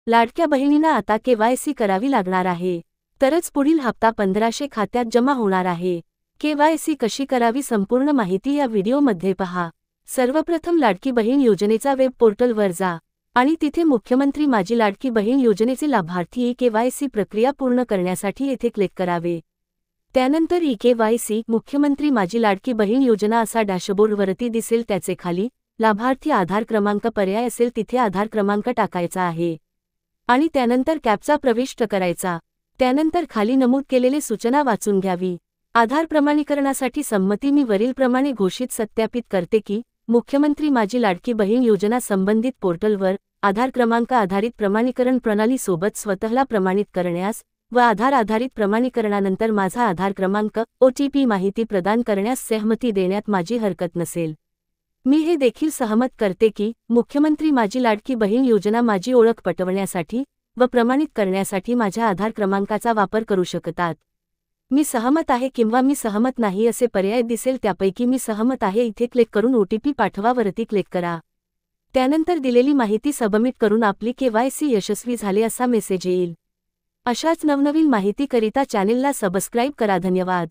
लाडक्या बहिणींना आता KYC करावी लागणार आहे, तरच पुढील हप्ता 1500 खात्यात जमा होणार आहे। KYC कशी करावी संपूर्ण माहिती या व्हिडिओमध्ये पहा। सर्वप्रथम लाडकी बहीण योजनेचा वेब पोर्टलवर जा आणि तिथे मुख्यमंत्री माझी लाडकी बहीण योजनेचे लाभार्थी KYC प्रक्रिया पूर्ण करण्यासाठी येथे क्लिक करावे। त्यानंतर KYC मुख्यमंत्री माझी लाडकी बहीण योजना असा डॅशबोर्डवरती दिसेल। त्याचे खाली लाभार्थी आधार क्रमांक पर्याय असेल, तिथे आधार क्रमांक टाकायचा आहे आणि त्यानंतर कॅप्चा प्रविष्ट करायचा। त्यानंतर खाली नमूद केलेले सूचना वाचून घ्यावी। आधार प्रमाणीकरणासाठी संमती मी वरील प्रमाणे घोषित सत्यापित करते की मुख्यमंत्री माझी लाडकी बहीण योजना संबंधित पोर्टलवर आधार क्रमांक आधारित प्रमाणीकरण प्रणाली सोबत स्वतःला प्रमाणित करण्यास व आधार आधारित प्रमाणीकरणानंतर माझा आधार क्रमांक OTP माहिती प्रदान करण्यास सहमती देण्यात माझी हरकत नसेल। मी हे देखील सहमत करते की मुख्यमंत्री माझी लाडकी बहीण योजना माझी ओळख पटवण्यासाठी व प्रमाणित करण्यासाठी माझ्या आधार क्रमांकाचा वापर करू शकतात। मी सहमत आहे किंवा मी सहमत नाही असे पर्याय दिसेल, त्यापैकी मी सहमत आहे इथे क्लिक करून OTP पाठवा वरती क्लिक करा। त्यानंतर दिलेली माहिती सबमिट करून आपली KYC यशस्वी झाले असा मेसेज येईल। अशाच नवनवीन माहितीकरिता चॅनेलला सबस्क्राईब करा। धन्यवाद।